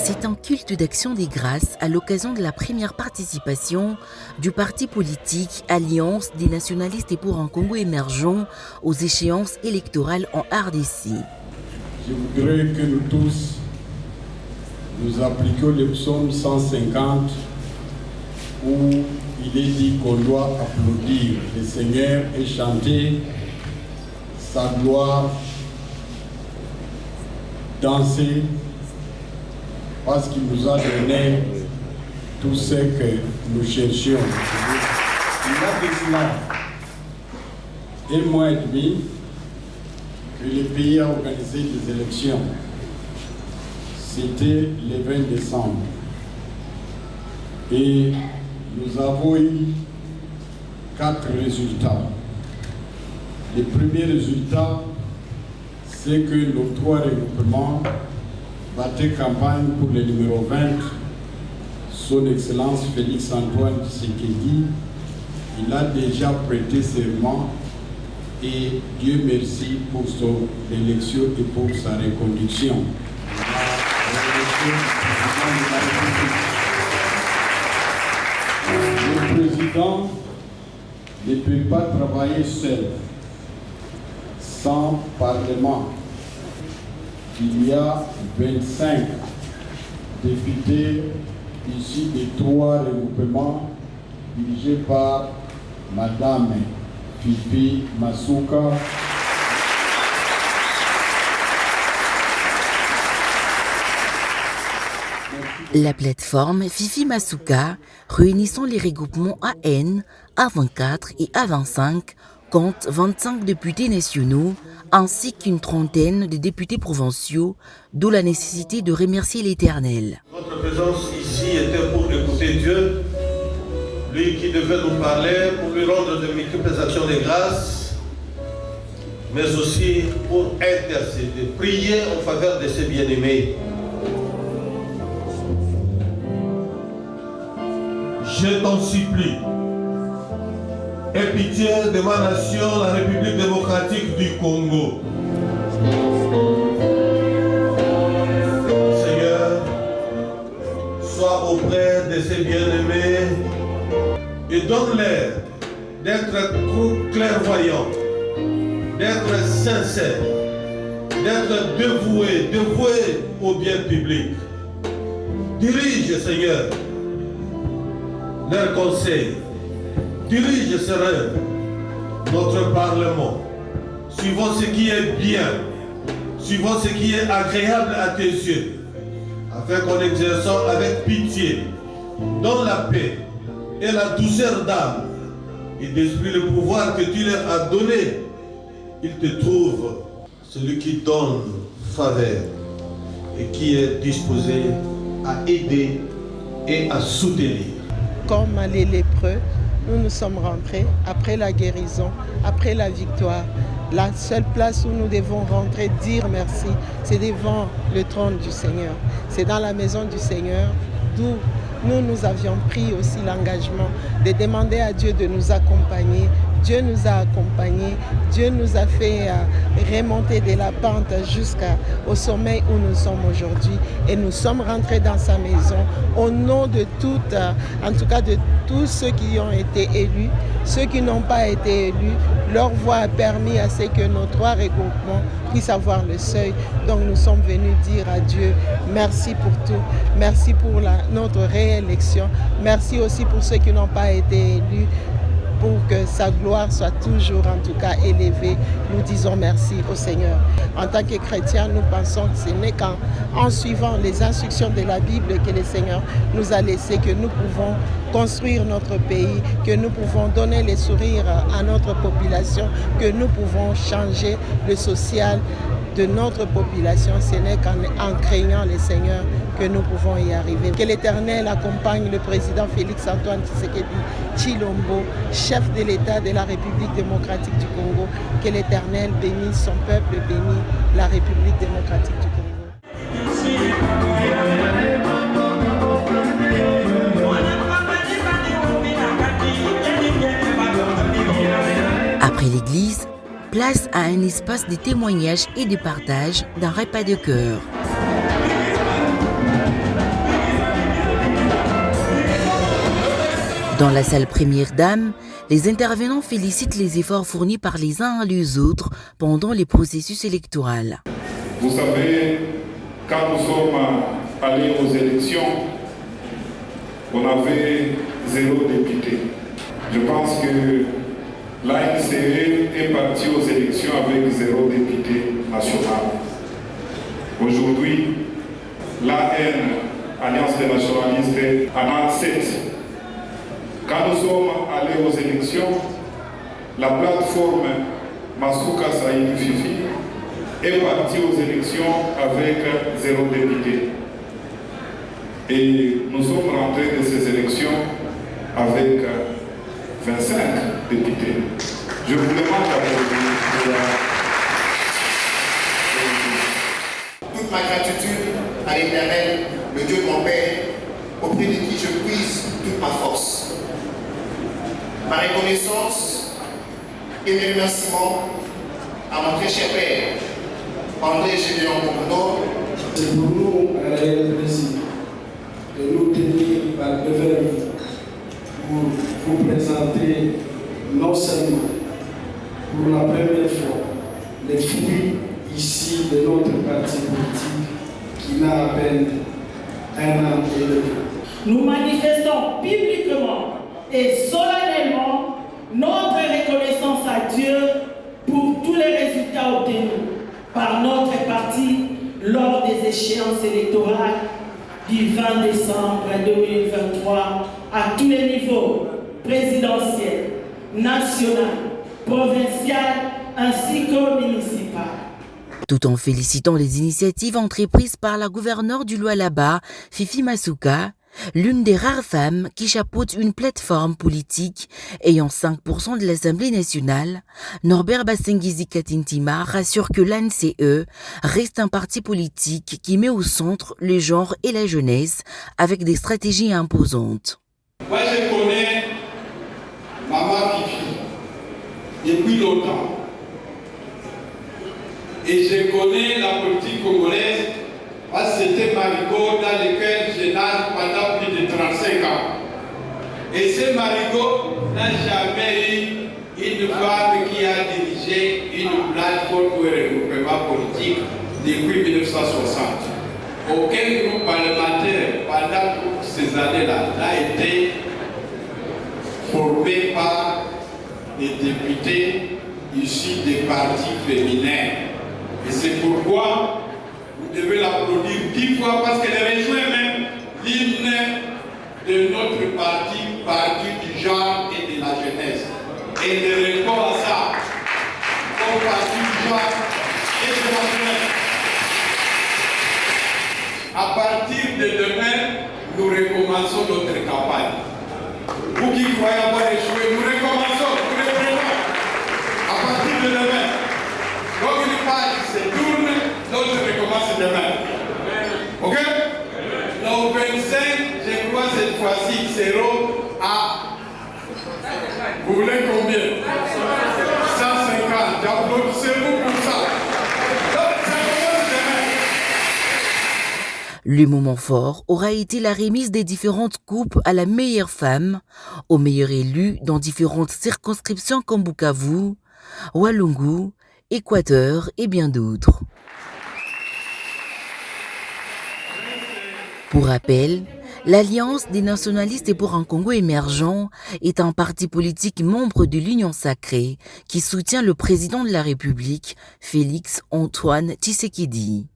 C'est un culte d'action des grâces à l'occasion de la première participation du parti politique Alliance des nationalistes et pour un Congo émergent aux échéances électorales en RDC. Je voudrais que nous tous, nous appliquions le psaume 150 où il est dit qu'on doit applaudir le Seigneur et chanter sa gloire, danser, parce qu'il nous a donné tout ce que nous cherchions. Il y a de cela 1 mois et demi que le pays a organisé des élections. C'était le 20 décembre. Et nous avons eu 4 résultats. Le premier résultat, c'est que nos 3 regroupements battaient campagne pour le numéro 20, son Excellence Félix Antoine Tshisekedi. Il a déjà prêté serment et Dieu merci pour son élection et pour sa reconduction. Le président ne peut pas travailler seul, sans parlement. Il y a 25 députés issus des 3 regroupements dirigés par Madame Fifi Masuka. La plateforme Fifi Masuka, réunissant les regroupements AN, A24 et A25, compte 25 députés nationaux ainsi qu'une trentaine de députés provinciaux, d'où la nécessité de remercier l'Éternel. Votre présence ici était pour écouter Dieu, lui qui devait nous parler, pour lui rendre de multiples actions de grâce, mais aussi pour intercéder, prier en faveur de ses bien-aimés. Je t'en supplie, aie pitié de ma nation, la République démocratique du Congo. Seigneur, sois auprès de ses bien-aimés et donne-leur d'être clairvoyants, d'être sincères, d'être dévoués au bien public. Dirige, Seigneur, leurs conseils. Dirige, Seigneur, notre Parlement, suivant ce qui est bien, suivant ce qui est agréable à tes yeux, afin qu'en exerçant avec pitié, dans la paix et la douceur d'âme et d'esprit le pouvoir que tu leur as donné, ils te trouvent celui qui donne faveur et qui est disposé à aider et à soutenir. Comme les lépreux, nous sommes rentrés après la guérison, après la victoire. La seule place où nous devons rentrer, dire merci, c'est devant le trône du Seigneur. C'est dans la maison du Seigneur d'où nous avions pris aussi l'engagement de demander à Dieu de nous accompagner. Dieu nous a accompagnés, Dieu nous a fait remonter de la pente jusqu'au sommet où nous sommes aujourd'hui. Et nous sommes rentrés dans sa maison au nom de toutes, en tout cas de tous ceux qui ont été élus. Ceux qui n'ont pas été élus, leur voix a permis à ce que nos 3 regroupements puissent avoir le seuil. Donc nous sommes venus dire à Dieu merci pour tout, merci pour notre réélection, merci aussi pour ceux qui n'ont pas été élus, pour que sa gloire soit toujours en tout cas élevée. Nous disons merci au Seigneur. En tant que chrétiens, nous pensons que ce n'est qu'en suivant les instructions de la Bible que le Seigneur nous a laissé, que nous pouvons construire notre pays, que nous pouvons donner les sourires à notre population, que nous pouvons changer le social de notre population. Ce n'est qu'en craignant le Seigneur que nous pouvons y arriver. Que l'Éternel accompagne le président Félix Antoine Tshisekedi Tshilombo, chef de l'État de la République démocratique du Congo. Que l'Éternel bénisse son peuple, bénisse la République démocratique du Congo. Après l'église, place à un espace de témoignage et de partage d'un repas de cœur. Dans la salle Première Dame, les intervenants félicitent les efforts fournis par les uns et les autres pendant les processus électoraux. Vous savez, quand nous sommes allés aux élections, on avait 0 député. Je pense que l'ANCE est partie aux élections avec 0 député national. Aujourd'hui, l'AN, Alliance des nationalistes, en a 7. Quand nous sommes allés aux élections, la plateforme Masuka Saïdi Fifi est partie aux élections avec 0 député. Et nous sommes rentrés de ces élections avec 25 députés. Je vous demande d'applaudir. Toute ma gratitude à l'Éternel, le Dieu de mon Père, auprès de qui je puise toute ma force. Ma reconnaissance et mes remerciements à mon très cher Père, André Gédéon Mokono. C'est pour nous un réel plaisir de nous tenir devant vous pour vous présenter non seulement pour la première fois les fruits ici de notre parti politique qui n'a à peine un an et demi. Nous manifestons publiquement et solennellement notre reconnaissance à Dieu pour tous les résultats obtenus par notre parti lors des échéances électorales du 20 décembre 2023 à tous les niveaux, présidentiel, national, provincial ainsi que municipal. Tout en félicitant les initiatives entreprises par la gouverneure du Lualaba, Fifi Masuka, l'une des rares femmes qui chapeaute une plateforme politique ayant 5% de l'Assemblée nationale, Norbert Basengizi Katintima rassure que l'ANCE reste un parti politique qui met au centre le genre et la jeunesse avec des stratégies imposantes. Moi je connais Maman Fifi depuis longtemps. Et je connais la politique congolaise parce que c'était Marigot dans lequel je nage pendant plus de 35 ans. Et ce Marigot n'a jamais eu une femme qui a dirigé une plateforme de regroupement politique depuis 1960. Aucun groupe parlementaire pendant toutes ces années-là n'a été formé par des députés issus des partis féminins. Et c'est pourquoi vous devez l'applaudir 10 fois parce qu'elle rejoint même l'hymne de notre parti du genre et de la jeunesse. Et de répond à ça, au parti du genre et de la jeunesse. À partir de demain, nous recommençons notre campagne. Vous qui croyez avoir échoué, nous recommençons, nous reprenons. À partir de demain. Donc une page se tourne, l'autre recommence demain. Ok? Donc 25, je crois cette fois-ci, 0 à... Vous voulez combien? 150. Applaudissez-vous pour ça. Donc ça commence demain. Le moment fort aura été la remise des différentes coupes à la meilleure femme, aux meilleurs élus dans différentes circonscriptions comme Bukavu, Walungu, Équateur et bien d'autres. Pour rappel, l'Alliance des nationalistes pour un Congo émergent est un parti politique membre de l'Union sacrée qui soutient le président de la République, Félix Antoine Tshisekedi.